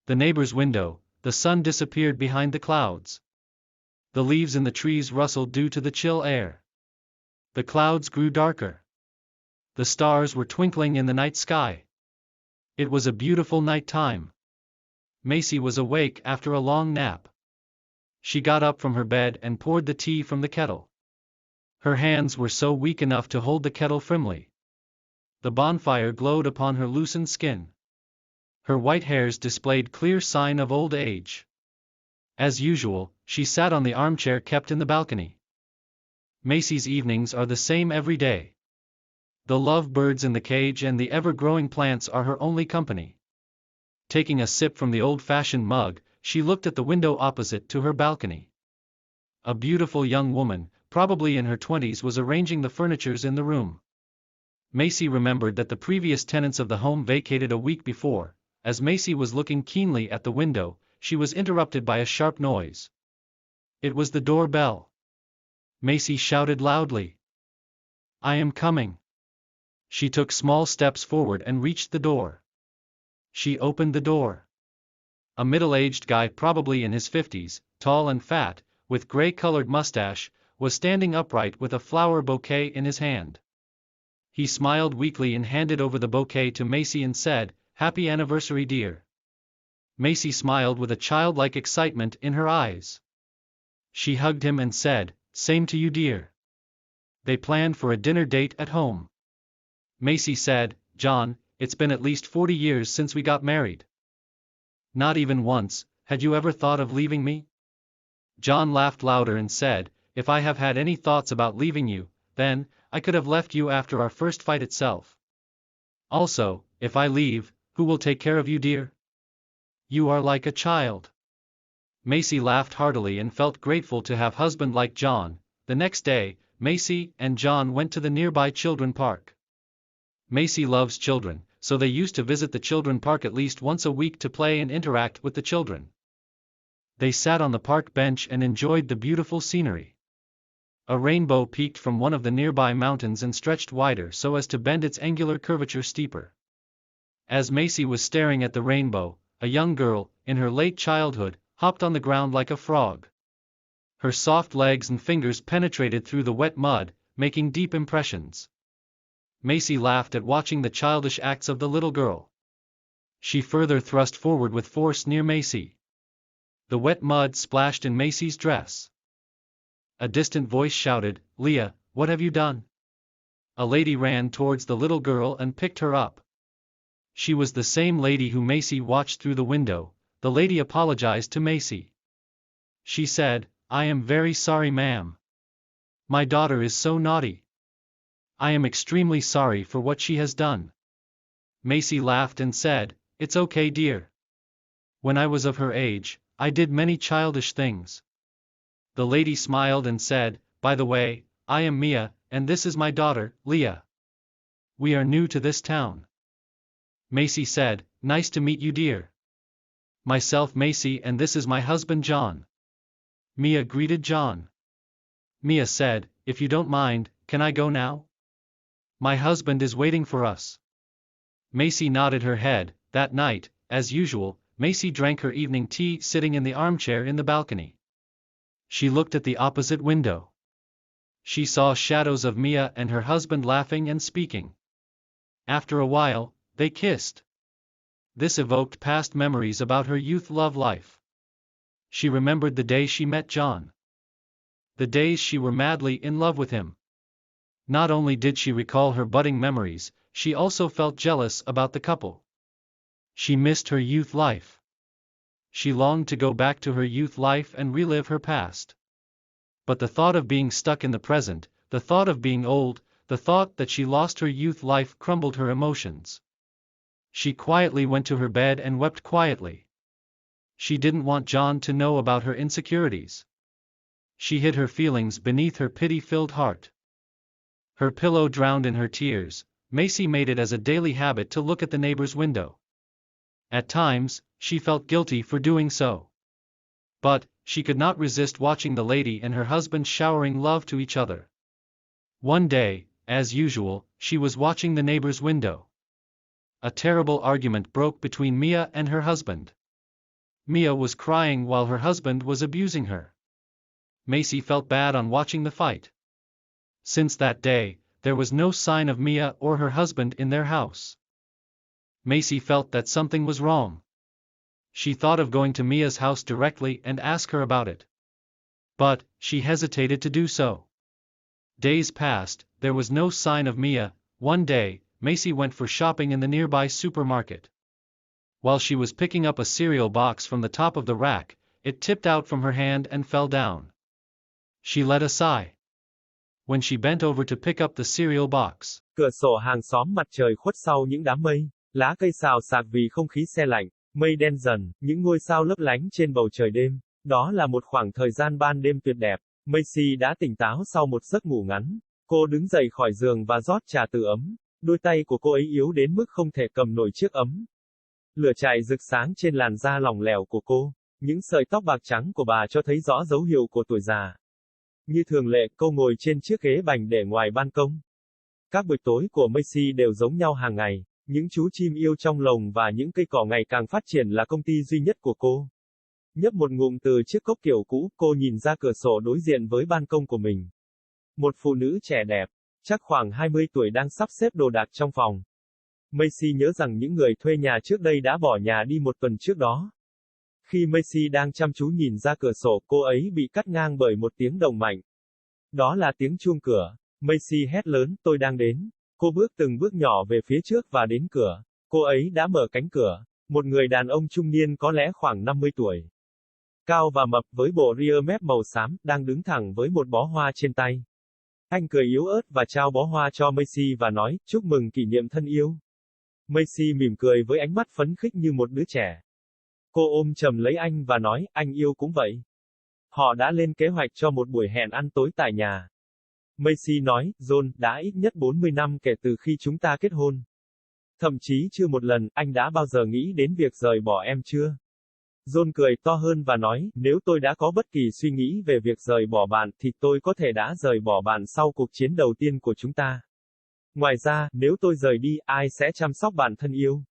The neighbor's window, the sun disappeared behind the clouds. The leaves in the trees rustled due to the chill air. The clouds grew darker. The stars were twinkling in the night sky. It was a beautiful night time. Macy was awake after a long nap. She got up from her bed and poured the tea from the kettle. Her hands were so weak enough to hold the kettle firmly. The bonfire glowed upon her loosened skin. Her white hairs displayed clear sign of old age. As usual, she sat on the armchair kept in the balcony. Macy's evenings are the same every day. The love birds in the cage and the ever-growing plants are her only company. Taking a sip from the old-fashioned mug, she looked at the window opposite to her balcony. A beautiful young woman, probably in her 20s, was arranging the furnitures in the room. Macy remembered that the previous tenants of the home vacated a week before. As Macy was looking keenly at the window, she was interrupted by a sharp noise. It was the doorbell. Macy shouted loudly, "I am coming." She took small steps forward and reached the door. She opened the door. A middle-aged guy, probably in his 50s, tall and fat, with gray-colored mustache, was standing upright with a flower bouquet in his hand. He smiled weakly and handed over the bouquet to Macy and said, "Happy anniversary, dear." Macy smiled with a childlike excitement in her eyes. She hugged him and said, "Same to you, dear." They planned for a dinner date at home. Macy said, "John, it's been at least 40 years since we got married." "Not even once, had you ever thought of leaving me?" John laughed louder and said, "If I have had any thoughts about leaving you, then, I could have left you after our first fight itself. Also, if I leave, who will take care of you, dear? You are like a child." Macy laughed heartily and felt grateful to have a husband like John. The next day, Macy and John went to the nearby children's park. Macy loves children, so they used to visit the children's park at least once a week to play and interact with the children. They sat on the park bench and enjoyed the beautiful scenery. A rainbow peeked from one of the nearby mountains and stretched wider so as to bend its angular curvature steeper. As Macy was staring at the rainbow, a young girl, in her late childhood, hopped on the ground like a frog. Her soft legs and fingers penetrated through the wet mud, making deep impressions. Macy laughed at watching the childish acts of the little girl. She further thrust forward with force near Macy. The wet mud splashed in Macy's dress. A distant voice shouted, "Leah, what have you done?" A lady ran towards the little girl and picked her up. She was the same lady who Macy watched through the window. The lady apologized to Macy. She said, "I am very sorry, ma'am. My daughter is so naughty. I am extremely sorry for what she has done." Macy laughed and said, "It's okay, dear. When I was of her age, I did many childish things." The lady smiled and said, "By the way, I am Mia, and this is my daughter, Leah. We are new to this town." Macy said, "Nice to meet you, dear. Myself Macy, and this is my husband John." Mia greeted John. Mia said, "If you don't mind, can I go now? My husband is waiting for us." Macy nodded her head. That night, as usual, Macy drank her evening tea sitting in the armchair in the balcony. She looked at the opposite window. She saw shadows of Mia and her husband laughing and speaking. After a while, they kissed. This evoked past memories about her youth love life. She remembered the day she met John. The days she were madly in love with him. Not only did she recall her budding memories, she also felt jealous about the couple. She missed her youth life. She longed to go back to her youth life and relive her past. But the thought of being stuck in the present, the thought of being old, the thought that she lost her youth life crumbled her emotions. She quietly went to her bed and wept quietly. She didn't want John to know about her insecurities. She hid her feelings beneath her pity-filled heart. Her pillow drowned in her tears. Macy made it as a daily habit to look at the neighbor's window. At times, she felt guilty for doing so. But, she could not resist watching the lady and her husband showering love to each other. One day, as usual, she was watching the neighbor's window. A terrible argument broke between Mia and her husband. Mia was crying while her husband was abusing her. Macy felt bad on watching the fight. Since that day, there was no sign of Mia or her husband in their house. Macy felt that something was wrong. She thought of going to Mia's house directly and ask her about it. But, she hesitated to do so. Days passed, there was no sign of Mia. One day, Macy went for shopping in the nearby supermarket. While she was picking up a cereal box from the top of the rack, it tipped out from her hand and fell down. She let a sigh. When she bent over to pick up the cereal box, Cửa sổ hàng xóm mặt trời khuất sau những đám mây, lá cây xào xạc vì không khí se lạnh, mây đen dần, những ngôi sao lấp lánh trên bầu trời đêm. Đó là một khoảng thời gian ban đêm tuyệt đẹp. Macy đã tỉnh táo sau một giấc ngủ ngắn. Cô đứng dậy khỏi giường và rót trà từ ấm. Đôi tay của cô ấy yếu đến mức không thể cầm nổi chiếc ấm. Lửa cháy rực sáng trên làn da lỏng lẻo của cô. Những sợi tóc bạc trắng của bà cho thấy rõ dấu hiệu của tuổi già. Như thường lệ, cô ngồi trên chiếc ghế bành để ngoài ban công. Các buổi tối của Macy đều giống nhau hàng ngày. Những chú chim yêu trong lồng và những cây cỏ ngày càng phát triển là công ty duy nhất của cô. Nhấp một ngụm từ chiếc cốc kiểu cũ, cô nhìn ra cửa sổ đối diện với ban công của mình. Một phụ nữ trẻ đẹp, chắc khoảng 20 tuổi đang sắp xếp đồ đạc trong phòng. Macy nhớ rằng những người thuê nhà trước đây đã bỏ nhà đi một tuần trước đó. Khi Macy đang chăm chú nhìn ra cửa sổ, cô ấy bị cắt ngang bởi một tiếng động mạnh. Đó là tiếng chuông cửa. Macy hét lớn, tôi đang đến. Cô bước từng bước nhỏ về phía trước và đến cửa. Cô ấy đã mở cánh cửa. Một người đàn ông trung niên có lẽ khoảng 50 tuổi. Cao và mập với bộ ria mép màu xám, đang đứng thẳng với một bó hoa trên tay. Anh cười yếu ớt và trao bó hoa cho Macy và nói, chúc mừng kỷ niệm thân yêu. Macy mỉm cười với ánh mắt phấn khích như một đứa trẻ. Cô ôm chầm lấy anh và nói, anh yêu cũng vậy. Họ đã lên kế hoạch cho một buổi hẹn ăn tối tại nhà. Macy nói, John, đã ít nhất 40 năm kể từ khi chúng ta kết hôn. Thậm chí chưa một lần, anh đã bao giờ nghĩ đến việc rời bỏ em chưa? John cười to hơn và nói, nếu tôi đã có bất kỳ suy nghĩ về việc rời bỏ bạn, thì tôi có thể đã rời bỏ bạn sau cuộc chiến đầu tiên của chúng ta. Ngoài ra, nếu tôi rời đi, ai sẽ chăm sóc bạn thân yêu?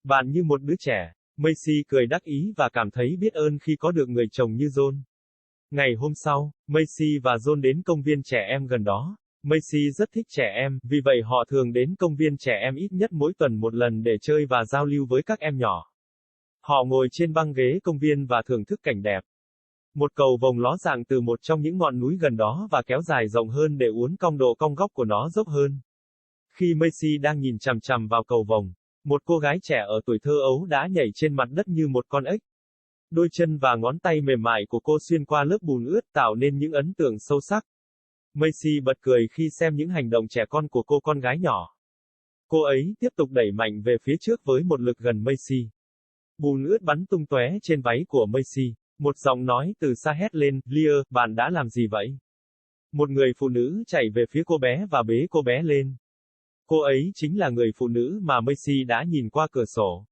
Bạn như một đứa trẻ. Macy cười đắc ý và cảm thấy biết ơn khi có được người chồng như John. Ngày hôm sau, Macy và John đến công viên trẻ em gần đó. Macy rất thích trẻ em, vì vậy họ thường đến công viên trẻ em ít nhất mỗi tuần một lần để chơi và giao lưu với các em nhỏ. Họ ngồi trên băng ghế công viên và thưởng thức cảnh đẹp. Một cầu vồng ló dạng từ một trong những ngọn núi gần đó và kéo dài rộng hơn để uốn cong độ cong góc của nó dốc hơn. Khi Macy đang nhìn chằm chằm vào cầu vồng, một cô gái trẻ ở tuổi thơ ấu đã nhảy trên mặt đất như một con ếch. Đôi chân và ngón tay mềm mại của cô xuyên qua lớp bùn ướt tạo nên những ấn tượng sâu sắc. Macy bật cười khi xem những hành động trẻ con của cô con gái nhỏ. Cô ấy tiếp tục đẩy mạnh về phía trước với một lực gần Macy. Bùn ướt bắn tung tóe trên váy của Macy. Một giọng nói từ xa hét lên, Leah, bạn đã làm gì vậy? Một người phụ nữ chạy về phía cô bé và bế cô bé lên. Cô ấy chính là người phụ nữ mà Macy đã nhìn qua cửa sổ.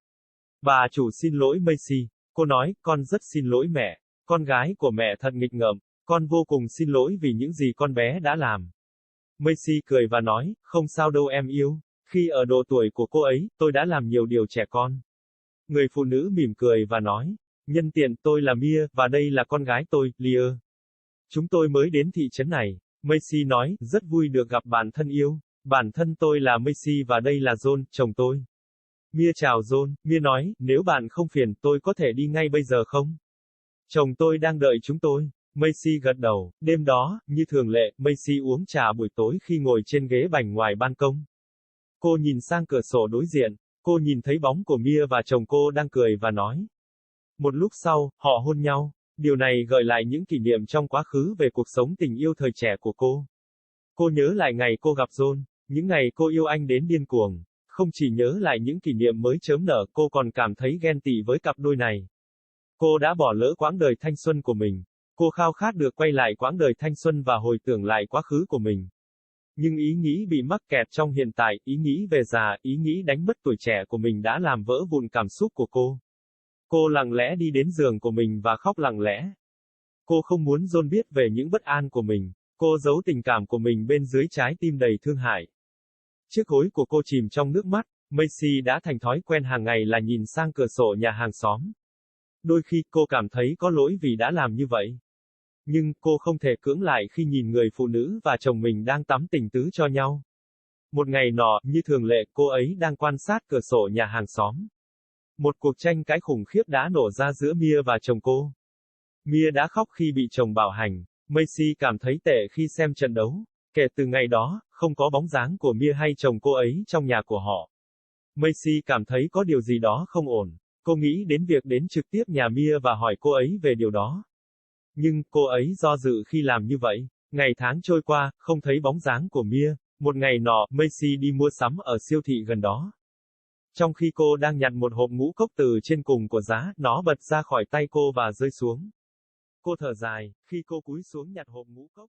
Bà chủ xin lỗi Macy. Cô nói, con rất xin lỗi mẹ. Con gái của mẹ thật nghịch ngợm. Con vô cùng xin lỗi vì những gì con bé đã làm. Macy cười và nói, không sao đâu em yêu. Khi ở độ tuổi của cô ấy, tôi đã làm nhiều điều trẻ con. Người phụ nữ mỉm cười và nói, nhân tiện tôi là Mia, và đây là con gái tôi, Leah. Chúng tôi mới đến thị trấn này. Macy nói, rất vui được gặp bạn thân yêu. Bản thân tôi là Macy và đây là John, chồng tôi. Mia chào John, Mia nói, nếu bạn không phiền, tôi có thể đi ngay bây giờ không? Chồng tôi đang đợi chúng tôi. Macy gật đầu. Đêm đó, như thường lệ, Macy uống trà buổi tối khi ngồi trên ghế bành ngoài ban công. Cô nhìn sang cửa sổ đối diện. Cô nhìn thấy bóng của Mia và chồng cô đang cười và nói. Một lúc sau, họ hôn nhau. Điều này gợi lại những kỷ niệm trong quá khứ về cuộc sống tình yêu thời trẻ của cô. Cô nhớ lại ngày cô gặp John, những ngày cô yêu anh đến điên cuồng. Không chỉ nhớ lại những kỷ niệm mới chớm nở, cô còn cảm thấy ghen tị với cặp đôi này. Cô đã bỏ lỡ quãng đời thanh xuân của mình. Cô khao khát được quay lại quãng đời thanh xuân và hồi tưởng lại quá khứ của mình. Nhưng ý nghĩ bị mắc kẹt trong hiện tại, ý nghĩ về già, ý nghĩ đánh mất tuổi trẻ của mình đã làm vỡ vụn cảm xúc của cô. Cô lặng lẽ đi đến giường của mình và khóc lặng lẽ. Cô không muốn John biết về những bất an của mình. Cô giấu tình cảm của mình bên dưới trái tim đầy thương hại. Chiếc gối của cô chìm trong nước mắt. Macy đã thành thói quen hàng ngày là nhìn sang cửa sổ nhà hàng xóm. Đôi khi cô cảm thấy có lỗi vì đã làm như vậy. Nhưng cô không thể cưỡng lại khi nhìn người phụ nữ và chồng mình đang tắm tình tứ cho nhau. Một ngày nọ, như thường lệ, cô ấy đang quan sát cửa sổ nhà hàng xóm. Một cuộc tranh cãi khủng khiếp đã nổ ra giữa Mia và chồng cô. Mia đã khóc khi bị chồng bạo hành. Macy cảm thấy tệ khi xem trận đấu. Kể từ ngày đó, không có bóng dáng của Mia hay chồng cô ấy trong nhà của họ. Macy cảm thấy có điều gì đó không ổn. Cô nghĩ đến việc đến trực tiếp nhà Mia và hỏi cô ấy về điều đó. Nhưng, cô ấy do dự khi làm như vậy. Ngày tháng trôi qua, không thấy bóng dáng của Mia. Một ngày nọ, Macy đi mua sắm ở siêu thị gần đó. Trong khi cô đang nhặt một hộp ngũ cốc từ trên cùng của giá, nó bật ra khỏi tay cô và rơi xuống. Cô thở dài, khi cô cúi xuống nhặt hộp ngũ cốc.